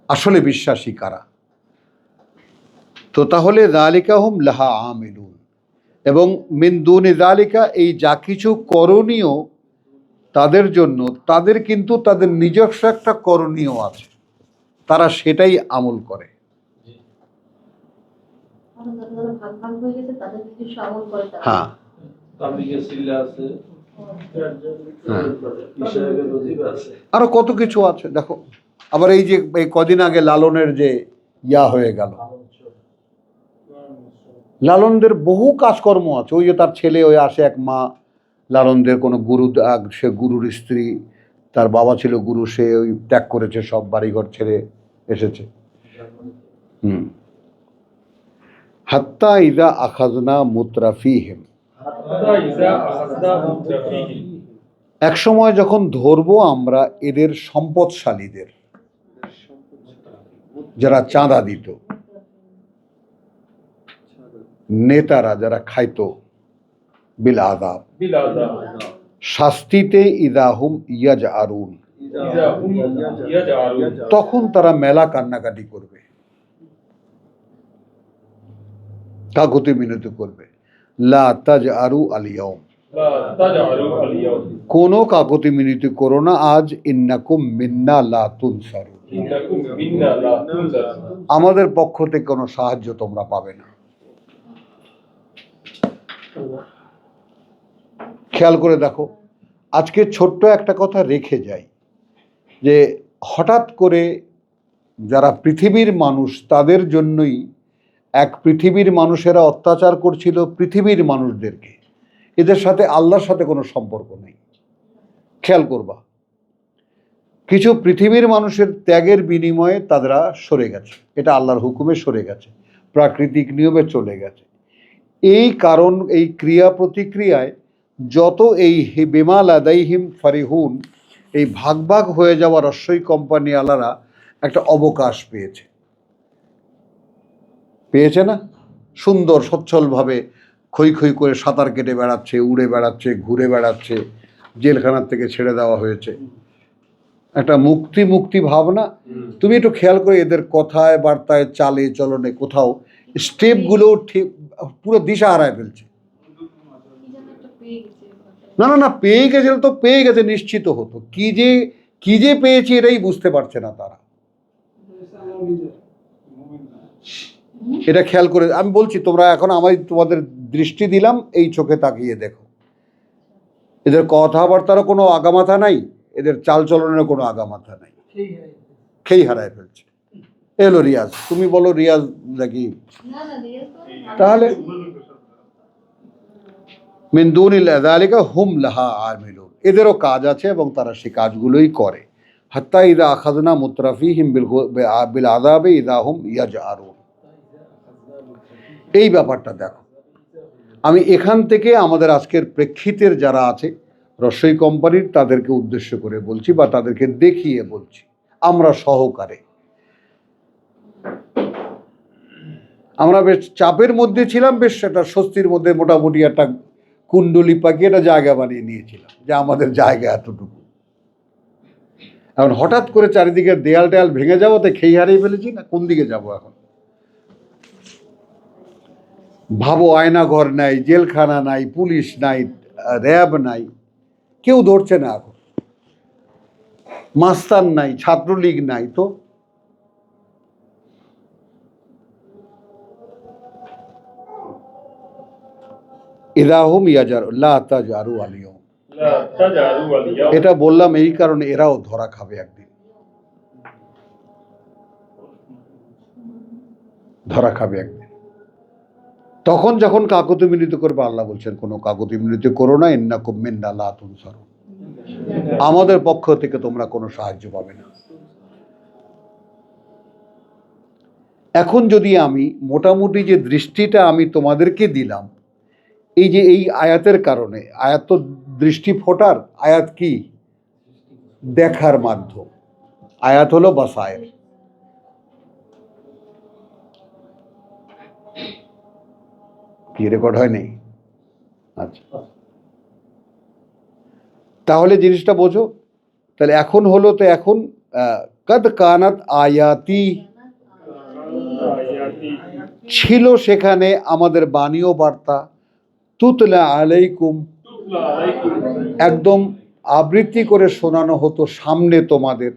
আসলে বিশ্বাসী কারা। তো তাহলে যালিকা হুম লাহা আমিলুন, এবং মিন দুনি যালিকা, এই যা কিছু করণীয় তাদের জন্য, তাদের কিন্তু তাদের নিজস্ব একটা করণীয় আছে, তারা সেটাই আমল করে। হ্যাঁ, আরো কত কিছু আছে দেখো। আবার এই যে এই কদিন আগে লালনের যে হয়ে গেল, লালনদের বহু কাজকর্ম আছে। ওই যে তার ছেলে ওই আসে, এক মা, লালনদের কোনো গুরু, সে গুরুর স্ত্রী, তার বাবা ছিল গুরু, সে ওই ত্যাগ করেছে, সব বাড়িঘর ছেড়ে এসেছে। হাত্তা ইদা আখাজনা মুত্রাফিহিম, হাত্তা ইযা আখাযনা মুত্রাফিহিম, এক সময় যখন ধরবো আমরা এদের সম্পদশালীদের, যারা চাঁদা দিত, নেতারা যারা খাইতো, বিল আযাব, বিল আযাব, শাস্তিতে ইদাহুম ইয়াজআরুন, ইযা হুম ইয়াজআরুন, তখন তারা মেলা কান্নাকাটি করবে, কাকুতি মিনতি করবে। লা তাজআরু আল ইয়াউম, লা তাজআলু আল ইয়াউম, কোনো কাকুতি মিনতি করো না আজ, ইন্নাকুম মিন্না লা তুনসারুন, ইন্নাকুম মিন্না লা তুনজারুন, আমাদের পক্ষ থেকে কোনো সাহায্য তোমরা পাবে না। খেয়াল করে দেখো, আজকে ছোট্ট একটা কথা রেখে যাই, যে হঠাৎ করে যারা পৃথিবীর মানুষ, তাদের জন্যই এক পৃথিবীর মানুষেরা অত্যাচার করছিল পৃথিবীর মানুষদেরকে, এদের সাথে আল্লাহর সাথে কোনো সম্পর্ক নেই। খেয়াল করবা, কিছু পৃথিবীর মানুষের ত্যাগের বিনিময়ে তারা সরে গেছে, এটা আল্লাহর হুকুমে সরে গেছে, প্রাকৃতিক নিয়মে চলে গেছে। এই কারণ, এই ক্রিয়া প্রতিক্রিয়ায় যত এই বিমাল আদাইহিম ফারিহুন, এই ভাগ ভাগ হয়ে যাওয়া রস্যই কোম্পানি আলারা একটা অবকাশ পেয়েছে, পেয়েছে না? সুন্দর সচ্ছলভাবে খই খই করে সাঁতার কেটে বেড়াচ্ছে, উড়ে বেড়াচ্ছে, ঘুরে বেড়াচ্ছে, জেলখানার থেকে ছেড়ে দেওয়া হয়েছে, একটা মুক্তি মুক্তি ভাবনা। তুমি একটু খেয়াল করে এদের কথায় বার্তায় চালে চলনে কোথাও স্টেপগুলো ঠিক পুরো দিশা হারায় ফেলছে। না না না, পেয়ে গেছে তো পেয়ে গেছে, নিশ্চিত হতো। কি যে পেয়েছি এটাই বুঝতে পারছে না তারা। এটা খেয়াল করে আমি বলছি, তোমরা এখন তোমাদের দৃষ্টি দিলাম, এই চোখে তাকিয়ে দেখো। এদের কথাবার্তারও কোনো আগামাথা নাই, এদের চালচলনের কোনো আগামাথা নাই, খেই হারায় ফেলছে। এলো রিয়াজ, তুমি বলো রিয়াজ নাকি? তাহলে মিন দুনিল্লাহি যালিকা হুম লাহা আমিলুন, এদেরও কাজ আছে এবং তারা সেই কাজগুলোই করে। হাত্তা ইযা আখাযনা মুতরাফিহিম বিল আযাবি ইযা হুম ইয়াজআরুন। এই ব্যাপারটা দেখো। আমি এখান থেকে আমাদের আজকের প্রেক্ষিতের যারা আছে রসই কোম্পানির, তাদেরকে উদ্দেশ্য করে বলছি বা তাদেরকে দেখিয়ে বলছি, আমরা সহকারে। আমরা বেশ চাপের মধ্যে ছিলাম, বেশ একটা স্বস্তির মধ্যে মোটামুটি একটা কুণ্ডলি পাকিয়ে একটা জায়গা বানিয়ে নিয়েছিলাম যে আমাদের জায়গা এতটুকু। এখন হঠাৎ করে চারিদিকে দেয়াল টেয়াল ভেঙে যাওয়াতে খেই হারিয়ে ফেলেছি না, কোন দিকে যাব এখন? ভাবো, আয়নাঘর নাই, জেলখানা নাই, পুলিশ নাই, র্যাব নাই, কেউ ধরছে না এখন, মাস্তান নাই, ছাত্রলীগ নাই, তো ইদাহুম ইয়াজার লা তাজারু আলিয়ুম। লা তাজারু আল-ইয়াওম। এটা বললাম এই কারণে, এরাও ধরা খাবে একদিন, ধরা খাবে একদিন। তখন যখন কাকুতি মিনতি করবে, আল্লাহ বলছেন কোনো কাকুতি মিনতি করো না, ইন্নাকুম মিন্না লা তুনসারুন, আমাদের পক্ষ থেকে তোমরা কোনো সাহায্য পাবে না। এখন যদি আমি মোটামুটি যে দৃষ্টিটা আমি তোমাদেরকে দিলাম, এই যে এই আয়াতের কারণে, আয়াত তো দৃষ্টি ফোটার, আয়াত কি? দেখার মাধ্যম। আয়াত হলো বাসায়ের। কি রেকর্ড হয়নি? আচ্ছা, তাহলে জিনিসটা বোঝো। তাহলে এখন হলো, তো এখন কদ কানাত আয়াতি, ছিল সেখানে আমাদের বাণী ও বার্তা, তুতলা আলাইকুম, তুতলা আলাইকুম, একদম আবৃত্তি করে শোনানো হতো সামনে তোমাদের,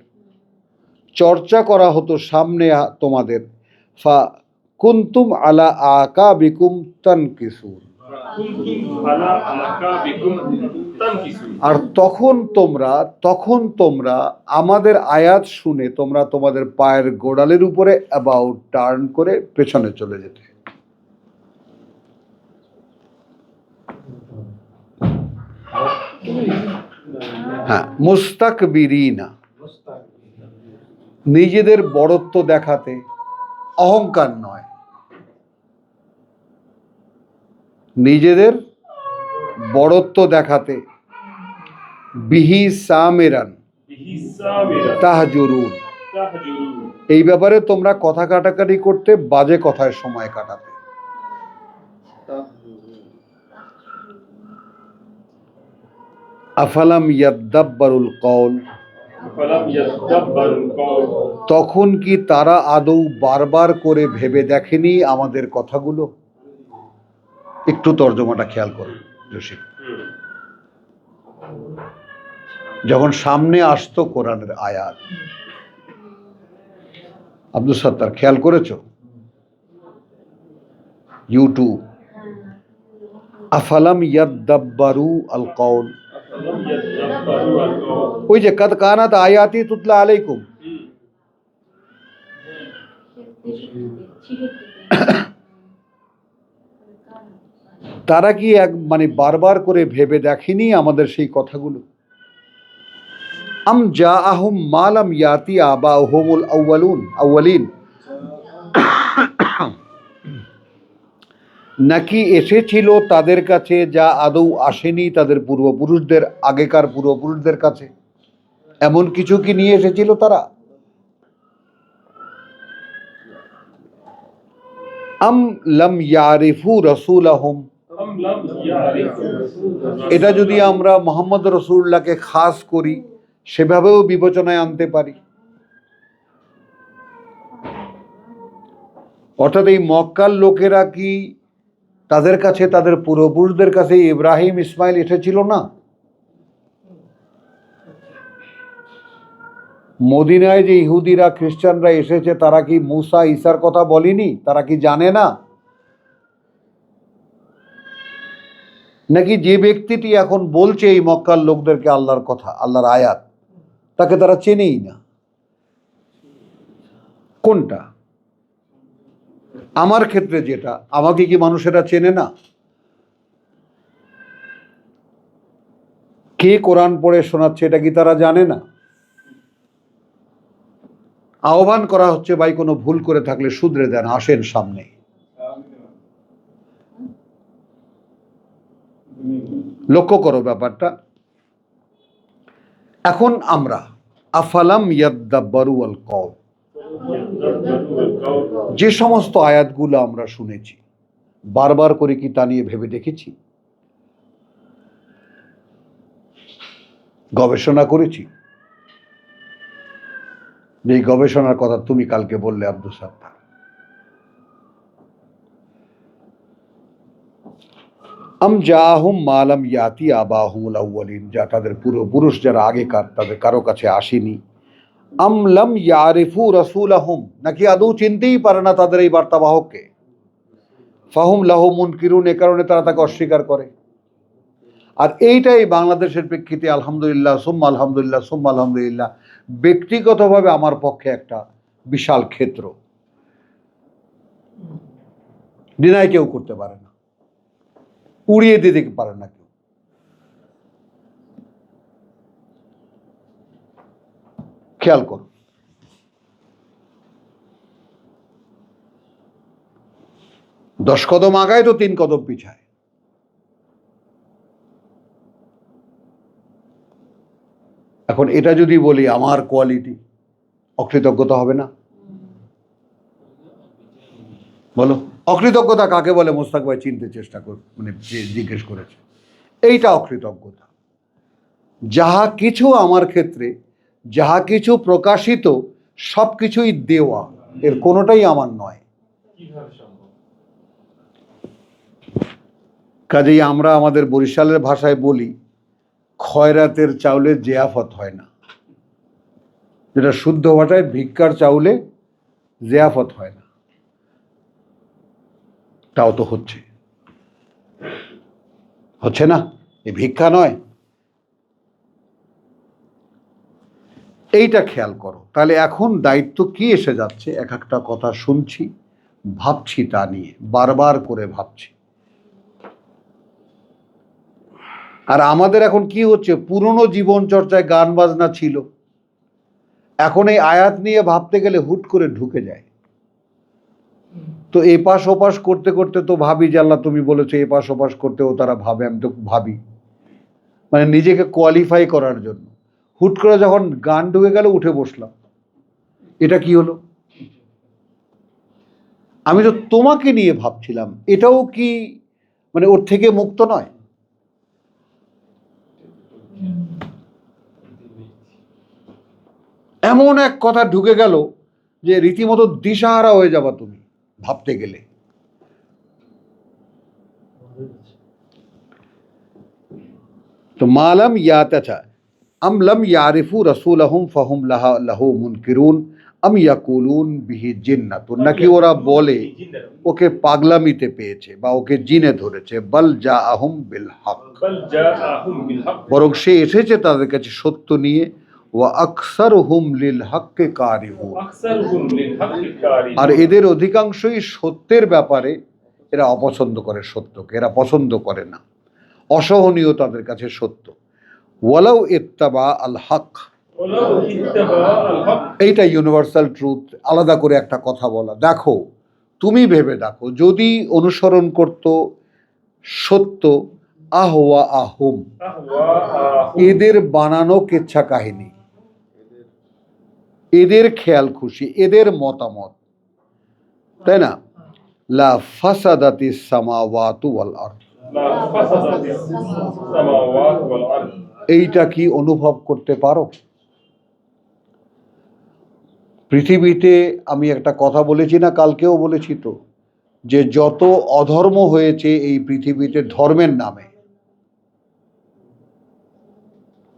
চর্চা করা হতো সামনে তোমাদের। ফা কুনতুম আলা আকাবিকুম তানকিসুন, কুনতুম আলা আকাবিকুম তানকিসুন। আর তখন তোমরা আমাদের আয়াত শুনে তোমরা তোমাদের পায়ের গোড়ালের উপরে অ্যাবাউট টার্ন করে পেছনে চলে যেতে। হ্যাঁ, মুস্তাকবিরিনা, নিজেদের বড়ত্ব দেখাতে, অহংকার নয়, নিজেদের বড়ত্ব দেখাতে, বিহি সামেরান বিহি সামিরা তাহজুরুন, তাহজুরুন। এই ব্যাপারে তোমরা কথা কাটাকাটি করতে, বাজে কথায় সময় কাটাতে। আফালাম ইয়াদ্দাব্বারুল কওল, ফালাম ইয়াদাব্বারুল কওল, তখন কি তারা আদৌ বারবার করে ভেবে দেখেনি আমাদের কথাগুলো? একটু তর্জমাটা খেয়াল করুন জসিম। যখন সামনে আসতো কোরআনের আয়াত, আব্দুল সত্তার খেয়াল করেছো? ইউটিউব, আফালাম ইয়াদ্দাব্বারু আল কওল, ফালাম ইয়াদাব্বারু আল কওল। ওই যে কদ কানাত আয়াতি তুতলা আলাইকুম, তারা কি মানে বারবার করে ভেবে দেখেনি আমাদের সেই কথাগুলো? আম জাআহুম মা লাম ইয়াতি আবাহুমুল আউয়ালিন, নাকি এসেছিল তাদের কাছে যা আদৌ আসেনি তাদের পূর্বপুরুষদের, আগেকার পূর্বপুরুষদের কাছে? এমন কিছু কি নিয়ে এসেছিল তারা? আম লাম ইয়ারিফু রাসূলাহুম, أم لم يعرفوا এটা যদি আমরা মোহাম্মদ রসুল্লাহকে খাস করি সেভাবেও বিবেচনায় আনতে পারি। অর্থাৎ এই মক্কার লোকেরা কি তাদের কাছে, তাদের পূর্বপুরুষদের কাছে ইব্রাহিম ইসমাইল এসেছিল না? মদিনায় যে ইহুদিরা খ্রিস্টানরা এসেছে তারা কি মুসা ঈসার কথা বলেনি? তারা কি জানে না? নাকি যে ব্যক্তিটি এখন বলছে এই মক্কার লোকদেরকে আল্লাহর কথা, আল্লাহর আয়াত, তাকে তারা চেনেই না? কোনটা? আমার ক্ষেত্রে যেটা, আমাকে কি মানুষেরা চেনে না? কে কোরআন পড়ে শোনাচ্ছে এটা কি তারা জানে না? আহ্বান করা হচ্ছে, ভাই কোনো ভুল করে থাকলে শুধরে দেন, আসেন সামনে। লক্ষ্য করো ব্যাপারটা। এখন আমরা আফালাম ইয়াদ্দাব্বারু আল কওল, যে সমস্ত আয়াতগুলো আমরা শুনেছি বারবার করে কি তা নিয়ে ভেবে দেখেছি? গবেষণা করেছি? এই গবেষণার কথা তুমি কালকে বললে আব্দুল সাত্তার। আম জাহুম মালাম ইয়াতি আবাহুমুল আউয়ালিন, যা তাদের পূর্বপুরুষ যারা আগেকার তাদের কারো কাছে আসেনি। আম লাম ইয়ারিফু রাসূলাহুম, নাকি আদৌ চিনতেই পারে না তাদের এই বার্তাবাহককে। ফাহুম লাহু মুনকিরুন, এ কারণে তারা তাকে অস্বীকার করে। আর এইটাই বাংলাদেশের প্রেক্ষিতে আলহামদুলিল্লাহ সুম্মা আলহামদুলিল্লাহ সুম্মা আলহামদুলিল্লাহ ব্যক্তিগতভাবে আমার পক্ষে একটা বিশাল ক্ষেত্র। ডিনাই কেউ করতে পারে না, উড়িয়ে দিতে পারে না কেউ। খেয়াল করো, দশ কদম আগায় তো 3 কদম পিছায়। এখন এটা যদি বলি আমার কোয়ালিটি, অকৃতজ্ঞতা হবে না? বলো, অকৃতজ্ঞতা কাকে বলে? মোস্তাক ভাই চিনতে চেষ্টা কর, মানে জিজ্ঞেস করেছে। এইটা অকৃতজ্ঞতা। যাহা কিছু আমার ক্ষেত্রে, যাহা কিছু প্রকাশিত, সব কিছুই দেওয়া, এর কোনোটাই আমার নয়। কাজেই আমরা আমাদের বরিশালের ভাষায় বলি, খয়রাতের চাউলে জিয়াফত হয় না, যেটা শুদ্ধ ভাষায় ভিক্ষার চাউলে জিয়াফত হয় না। তাও তো হচ্ছে, হচ্ছে না? এ ভিক্ষা নয়। এইটা খেয়াল করো। তাহলে এখন দায়িত্ব কি এসে যাচ্ছে? এক একটা কথা শুনছি, ভাবছি, তা নিয়ে বারবার করে ভাবছি। আর আমাদের এখন কি হচ্ছে, পুরনো জীবন চর্চায় গান বাজনা ছিল, এখন এই আয়াত নিয়ে ভাবতে গেলে হুট করে ঢুকে যায়। তো এপাশ ওপাশ করতে করতে তো ভাবি যে আল্লাহ তুমি বলেছো এপাশ ওপাশ করতেও তারা ভাবে, আমি তো ভাবি, মানে নিজেকে কোয়ালিফাই করার জন্য। হুট করে যখন গান ঢুকে গেল উঠে বসলাম, এটা কি হলো? আমি তো তোমাকে নিয়ে ভাবছিলাম, এটাও কি মানে ওর থেকে মুক্ত নয়? এমন এক কথা ঢুকে গেল যে রীতিমতো দিশাহারা হয়ে যাবা তুমি ভাবতে গেলে। তো মালাম ইয়াতাচা আম লাম ইয়ারিফু রাসূলাহুম ফাহুম লাহু মুনকিরুন আম ইয়াকুলুন বিহি জিন্নাতুন, নাকি ওরা বলে ওকে পাগলামিতে পেয়েছে বা ওকে জিনে ধরেছে। বাল জাআহুম বিল হক, বরং সে এসেছে তাদের কাছে সত্য নিয়ে। ওয়া আকসারুহুম লিল হক্কি কারিহুন, আর এদের অধিকাংশই সত্যের ব্যাপারে এরা অপছন্দ করে, সত্যকে এরা পছন্দ করে না, অসহনীয় তাদের কাছে সত্য। ওয়ালাউ ইত্তাবা আল হক, এইটা ইউনিভার্সাল ট্রুথ। আলাদা করে একটা কথা বলা, দেখো তুমি ভেবে দেখো, যদি অনুসরণ করত সত্য আহওয়া আহুম, এদের বানানো কেচ্ছা কাহিনী, এদের খেয়াল খুশি, এদের মতামত, তাই না? লা ফাসাদাতিস সামাওয়াতু ওয়াল আরদ। لا فسدت السماوات والأرض এইটা কি অনুভব করতে পারো? পৃথিবীতে আমি একটা কথা বলেছি না, কালকেও বলেছি তো, যে যত অধর্ম হয়েছে এই পৃথিবীতে ধর্মের নামে,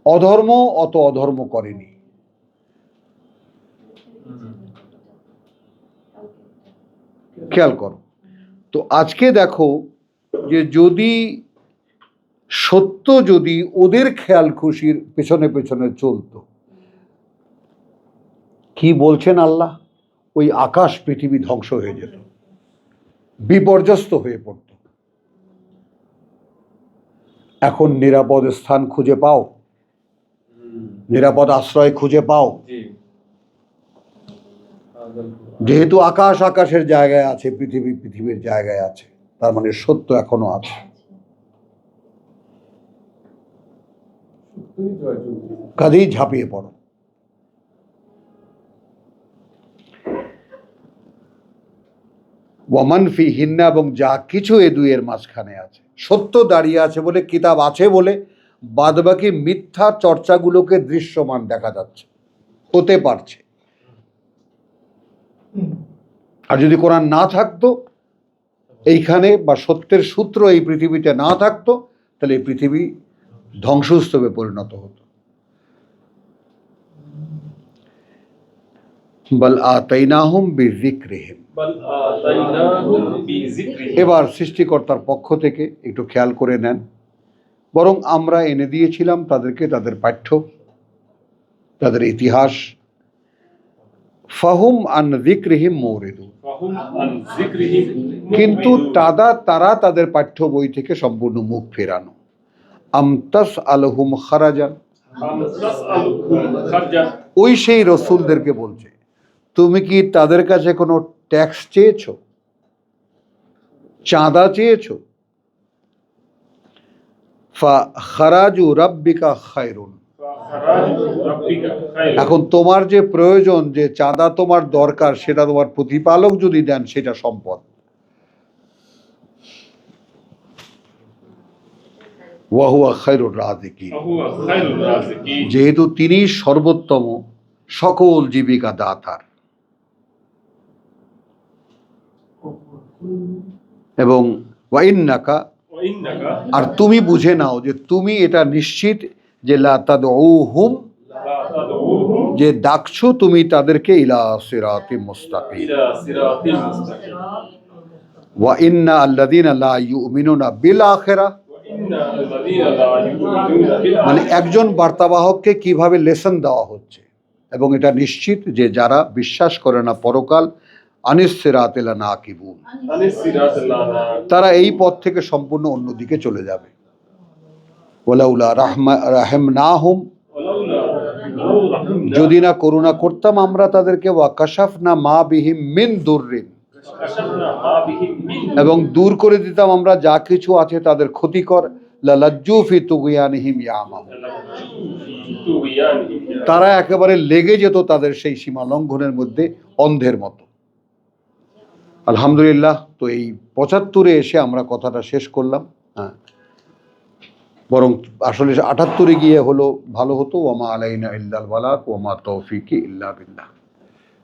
অধর্ম অত অধর্ম করেনি। খেয়াল করো তো, আজকে দেখো যে যদি সত্য যদি ওদের খেয়াল খুশির পেছনে পেছনে চলতো, কি বলছেন আল্লাহ, ওই আকাশ পৃথিবী ধ্বংস হয়ে যেত, বিপর্যস্ত হয়ে পড়ত। এখন নিরাপদ স্থান খুঁজে পাও, নিরাপদ আশ্রয় খুঁজে পাও। যেহেতু আকাশ আকাশের জায়গায় আছে, পৃথিবী পৃথিবীর জায়গায় আছে, তার মানে সত্য এখনো আছে। কাজেই ঝাঁপিয়ে পড়ো। ওয়ামান ফি হিন্না, এবং যা কিছু এ দুইয়ের মাঝখানে আছে। সত্য দাঁড়িয়ে আছে বলে, কিতাব আছে বলে বাদবাকি মিথ্যা চর্চাগুলোকে দৃশ্যমান দেখা যাচ্ছে, হতে পারছে। আর যদি কোরআন না থাকতো এইখানে, বা সত্যের সূত্র এই পৃথিবীতে না থাকতো, তাহলে এই পৃথিবী ধ্বংসস্তূপে পরিণত হতো। বাল আতাইনাহুম বিযিকরিহিম, এবার সৃষ্টিকর্তার পক্ষ থেকে একটু খেয়াল করে নেন, বরং আমরা এনে দিয়েছিলাম তাদেরকে তাদের পাঠ্য, তাদের ইতিহাস। ফাহুম আন যিকরিহিম মুরিদুন, কিন্তু তারা তাদের পাঠ্য বই থেকে সম্পূর্ণ মুখ ফেরানো। আম তাসআলুহুম খারাজান, ওই সেই রসুলদেরকে বলছে, তুমি কি তাদের কাছে কোনো ট্যাক্স চেয়েছো, চাঁদা চেয়েছো? ফাখারাজু রাব্বিকা খায়রুন, এখন তোমার যে প্রয়োজন, যে চাঁদা তোমার দরকার, সেটা তোমার প্রতিপালক যদি দেন, সেটা সম্পদ। ওয়া হুয়া খায়রুর রাযিকিন, যেহেতু তিনি সর্বোত্তম সকল জীবিকা দাতার। এবং ওয়া ইন্নাকা, আর তুমি বুঝে নাও যে তুমি এটা নিশ্চিত যে লা তাদউহুম, যে ডাকছো তুমি তাদেরকে ইলা সিরাতিম মুস্তাকিম। ওয়া ইন্না আল্লাযীনা লা ইউমিনুনা বিল আখিরাহ, মানে একজন বার্তাবাহককে কিভাবে লেসন দেওয়া হচ্ছে, এবং এটা নিশ্চিত যে যারা বিশ্বাস করে না পরকাল, আনিস সিরাতিল নাকিবুন, তারা এই পথ থেকে সম্পূর্ণ অন্যদিকে চলে যাবে। ওয়ালাউলা রাহমানাহুম, যদি না করুণা করতাম আমরা তাদেরকে, ওয়া কাশাফনা মা বিহিম মিন দুররিন, এবং দূর করে দিতাম আমরা যা কিছু আছে তাদের ক্ষতিকর, লালাজ্জু ফি তুগয়ানিহিম ইয়ামাহুন, তারা একেবারে লেগে যেত তাদের সেই সীমা লঙ্ঘনের মধ্যে অন্ধের মতো। আলহামদুলিল্লাহ, তো এই ৭৫-এ এসে আমরা কথাটা শেষ করলাম। হ্যাঁ, বরং আসলে ৭৮-এ গিয়ে হলো ভালো হতো। ওয়ামা আলাইনা ইল্লাল বালাগ ওয়ামা তৌফিকি ইল্লা বিল্লাহ।